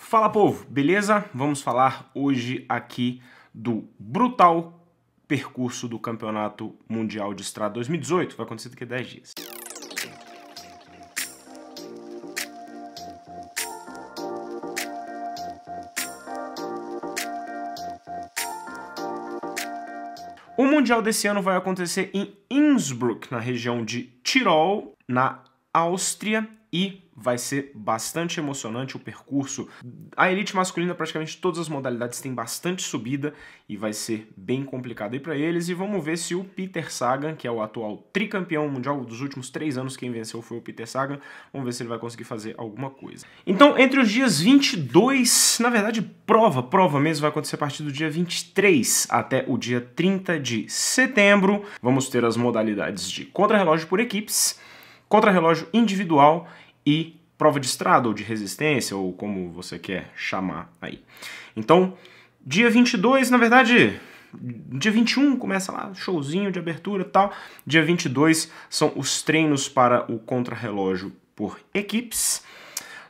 Fala, povo, beleza? Vamos falar hoje aqui do brutal percurso do Campeonato Mundial de Estrada 2018. Vai acontecer daqui a 10 dias. O Mundial desse ano vai acontecer em Innsbruck, na região de Tirol, na Áustria, e vai ser bastante emocionante o percurso. A elite masculina, praticamente todas as modalidades têm bastante subida e vai ser bem complicado aí para eles. E vamos ver se o Peter Sagan, que é o atual tricampeão mundial dos últimos 3 anos, quem venceu foi o Peter Sagan, vamos ver se ele vai conseguir fazer alguma coisa. Então, entre os dias 22, na verdade, prova mesmo, vai acontecer a partir do dia 23 até o dia 30 de setembro. Vamos ter as modalidades de contrarrelógio por equipes, contrarrelógio individual e prova de estrada ou de resistência, ou como você quer chamar aí. Então, dia 22, na verdade, dia 21 começa lá, showzinho de abertura e tal. Dia 22 são os treinos para o contrarrelógio por equipes.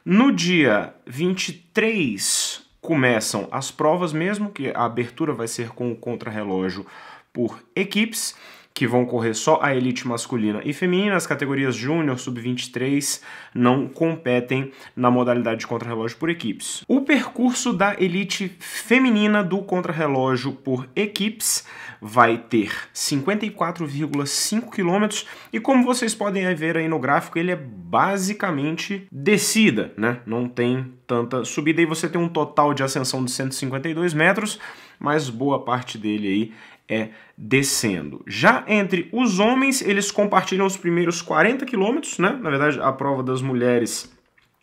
No dia 23 começam as provas mesmo, que a abertura vai ser com o contrarrelógio por equipes, que vão correr só a elite masculina e feminina. As categorias júnior, sub-23 não competem na modalidade de contrarrelógio por equipes. O percurso da elite feminina do contrarrelógio por equipes vai ter 54,5 km e, como vocês podem ver aí no gráfico, ele é basicamente descida, né? Não tem tanta subida, e você tem um total de ascensão de 152 metros, mas boa parte dele aí é descendo. Já entre os homens, eles compartilham os primeiros 40 km, né? Na verdade, a prova das mulheres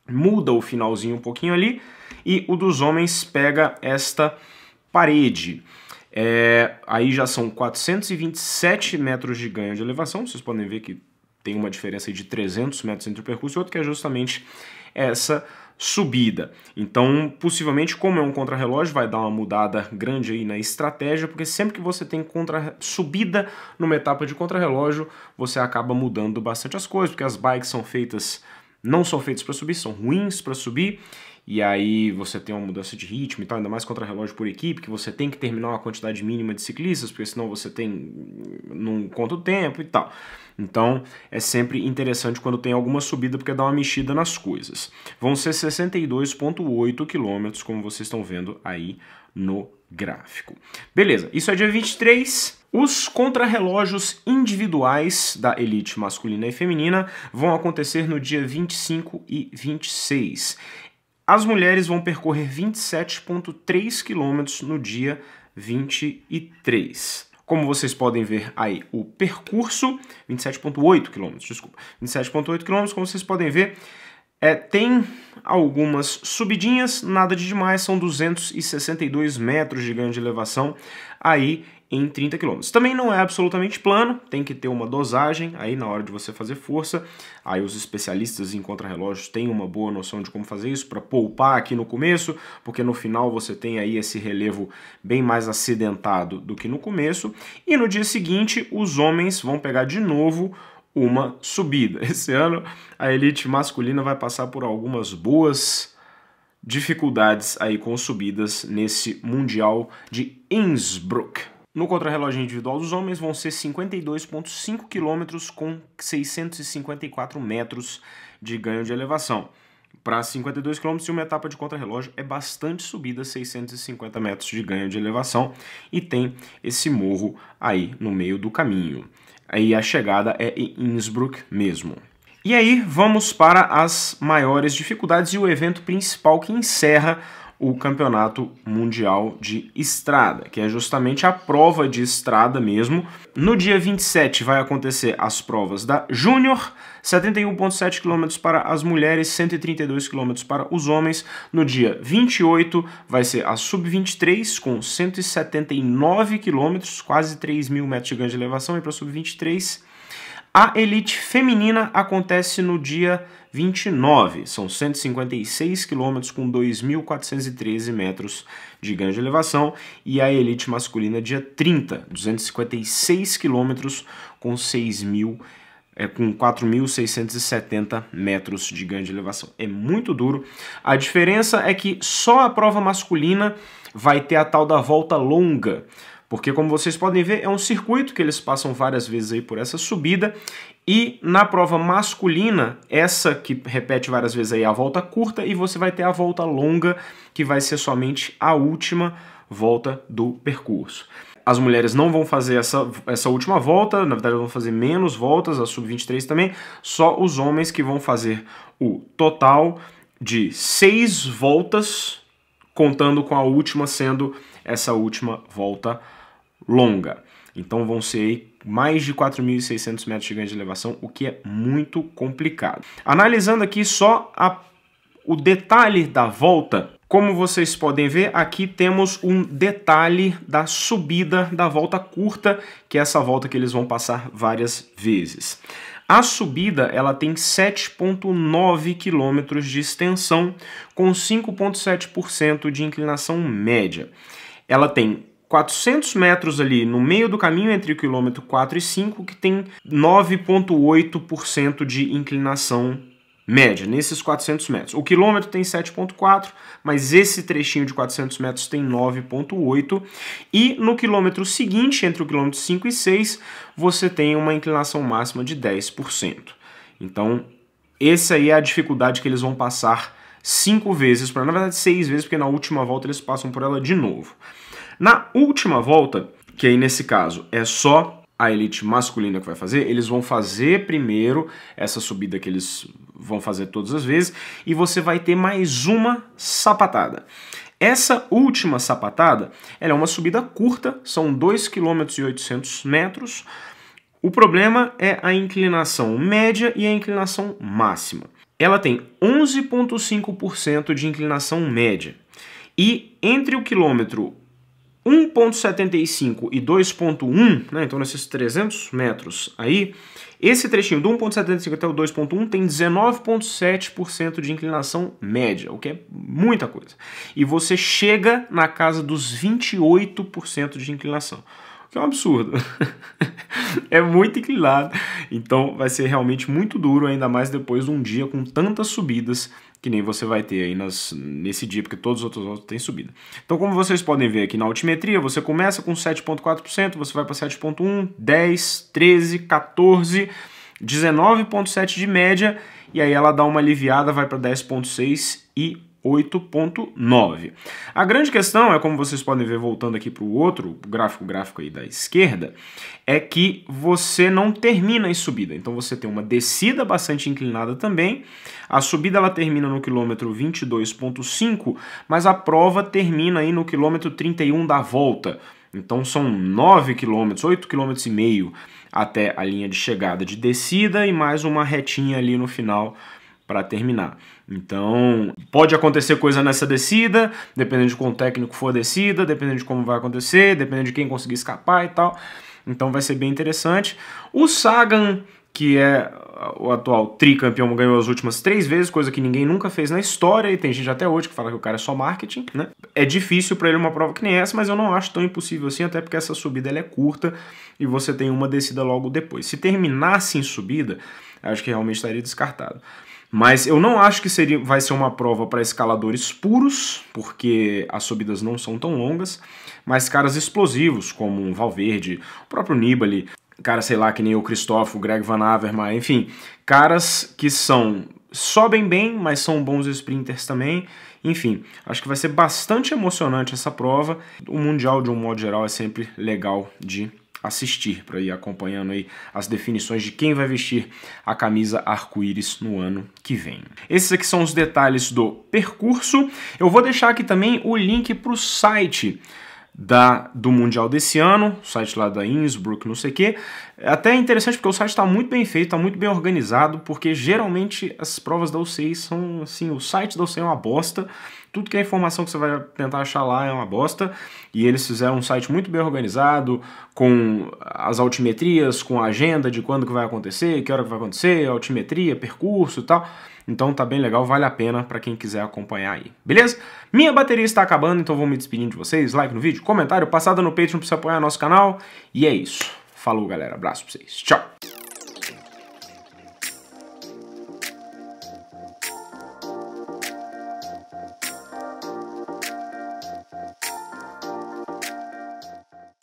muda o finalzinho um pouquinho ali, e o dos homens pega esta parede. Aí já são 427 metros de ganho de elevação. Vocês podem ver que tem uma diferença aí de 300 metros entre o percurso e outro, que é justamente essa subida. Então, possivelmente, como é um contrarrelógio, vai dar uma mudada grande aí na estratégia, porque sempre que você tem subida numa etapa de contrarrelógio, você acaba mudando bastante as coisas, porque as bikes não são feitas para subir, são ruins para subir, e aí você tem uma mudança de ritmo e tal, ainda mais contrarrelógio por equipe, que você tem que terminar uma quantidade mínima de ciclistas, porque senão você não conta o tempo e tal. Então é sempre interessante quando tem alguma subida, porque dá uma mexida nas coisas. Vão ser 62,8 km, como vocês estão vendo aí no gráfico. Beleza, isso é dia 23. Os contrarrelógios individuais da elite masculina e feminina vão acontecer no dia 25 e 26. As mulheres vão percorrer 27,3 km no dia 23. Como vocês podem ver aí o percurso, 27,8 km, desculpa, 27,8 km, como vocês podem ver, tem algumas subidinhas, nada de demais, são 262 metros de ganho de elevação aí em 30 km. Também não é absolutamente plano, tem que ter uma dosagem aí na hora de você fazer força. Aí os especialistas em contrarrelógios têm uma boa noção de como fazer isso para poupar aqui no começo, porque no final você tem aí esse relevo bem mais acidentado do que no começo. E no dia seguinte os homens vão pegar de novo uma subida. Esse ano a elite masculina vai passar por algumas boas dificuldades aí com subidas nesse Mundial de Innsbruck. No contrarrelógio individual dos homens vão ser 52,5 km com 654 metros de ganho de elevação. Para 52 km e uma etapa de contrarrelógio é bastante subida, 650 metros de ganho de elevação, e tem esse morro aí no meio do caminho. Aí a chegada é em Innsbruck mesmo. E aí vamos para as maiores dificuldades e o evento principal que encerra o Campeonato Mundial de Estrada, que é justamente a prova de estrada mesmo. No dia 27 vai acontecer as provas da Júnior, 71,7 km para as mulheres, 132 km para os homens. No dia 28 vai ser a Sub-23 com 179 km, quase 3.000 metros de ganho de elevação, e para a Sub-23. A elite feminina acontece no dia 29, são 156 km com 2.413 metros de ganho de elevação, e a elite masculina dia 30, 256 km com 6.000 com 4.670 metros de ganho de elevação. É muito duro. A diferença é que só a prova masculina vai ter a tal da volta longa, porque como vocês podem ver, é um circuito que eles passam várias vezes aí por essa subida, e na prova masculina, essa que repete várias vezes aí a volta curta, e você vai ter a volta longa, que vai ser somente a última volta do percurso. As mulheres não vão fazer essa última volta, na verdade vão fazer menos voltas, a sub-23 também, só os homens que vão fazer o total de 6 voltas, contando com a última sendo essa última volta longa. Então vão ser aí mais de 4.600 metros de ganho de elevação, o que é muito complicado. Analisando aqui só o detalhe da volta, como vocês podem ver, aqui temos um detalhe da subida da volta curta, que é essa volta que eles vão passar várias vezes. A subida ela tem 7,9 km de extensão, com 5,7% de inclinação média. Ela tem 400 metros ali no meio do caminho entre o quilômetro 4 e 5, que tem 9,8% de inclinação média, nesses 400 metros. O quilômetro tem 7,4, mas esse trechinho de 400 metros tem 9,8. E no quilômetro seguinte, entre o quilômetro 5 e 6, você tem uma inclinação máxima de 10%. Então, essa aí é a dificuldade que eles vão passar 5 vezes, na verdade 6 vezes, porque na última volta eles passam por ela de novo. Na última volta, que aí nesse caso é só a elite masculina que vai fazer, eles vão fazer primeiro essa subida que eles vão fazer todas as vezes, e você vai ter mais uma sapatada. Essa última sapatada, ela é uma subida curta, são 2,8 km. O problema é a inclinação média e a inclinação máxima. Ela tem 11,5% de inclinação média. E entre o quilômetro 1,75 e 2,1, né, então nesses 300 metros aí, esse trechinho do 1,75 até o 2,1 tem 19,7% de inclinação média, o que é muita coisa. E você chega na casa dos 28% de inclinação, o que é um absurdo. É muito inclinado, então vai ser realmente muito duro, ainda mais depois de um dia com tantas subidas que nem você vai ter aí nesse dia, porque todos os outros votos têm subida. Então, como vocês podem ver aqui na altimetria, você começa com 7,4%, você vai para 7,1%, 10%, 13%, 14%, 19,7% de média, e aí ela dá uma aliviada, vai para 10,6% e 8,9%. A grande questão é, como vocês podem ver voltando aqui para o outro gráfico aí da esquerda, é que você não termina em subida. Então você tem uma descida bastante inclinada também. A subida ela termina no quilômetro 22,5, mas a prova termina aí no quilômetro 31 da volta. Então são 9 km, 8,5 km até a linha de chegada de descida e mais uma retinha ali no final para terminar. Então, pode acontecer coisa nessa descida, dependendo de como o técnico for a descida, dependendo de como vai acontecer, dependendo de quem conseguir escapar e tal. Então vai ser bem interessante. O Sagan, que é o atual tricampeão, ganhou as últimas 3 vezes, coisa que ninguém nunca fez na história, e tem gente até hoje que fala que o cara é só marketing, né? É difícil para ele uma prova que nem essa, mas eu não acho tão impossível assim, até porque essa subida ela é curta e você tem uma descida logo depois. Se terminasse em subida, acho que realmente estaria descartado. Mas eu não acho que vai ser uma prova para escaladores puros, porque as subidas não são tão longas, mas caras explosivos, como um Valverde, o próprio Nibali, cara, sei lá, que nem o Christophe, o Greg Van Avermaet, enfim, caras que sobem bem, mas são bons sprinters também. Enfim, acho que vai ser bastante emocionante essa prova. O Mundial, de um modo geral, é sempre legal de assistir, para ir acompanhando aí as definições de quem vai vestir a camisa arco-íris no ano que vem. Esses aqui são os detalhes do percurso. Eu vou deixar aqui também o link para o site do Mundial desse ano, o site lá da Innsbruck, não sei o que. É até interessante porque o site está muito bem feito, está muito bem organizado, porque geralmente as provas da UCI são assim, o site da UCI é uma bosta, tudo que é informação que você vai tentar achar lá é uma bosta, e eles fizeram um site muito bem organizado, com as altimetrias, com a agenda de quando que vai acontecer, que hora que vai acontecer, altimetria, percurso e tal. Então tá bem legal, vale a pena para quem quiser acompanhar aí, beleza? Minha bateria está acabando, então vou me despedindo de vocês. Like no vídeo, comentário, passada no Patreon para você apoiar nosso canal. E é isso. Falou, galera. Abraço pra vocês. Tchau.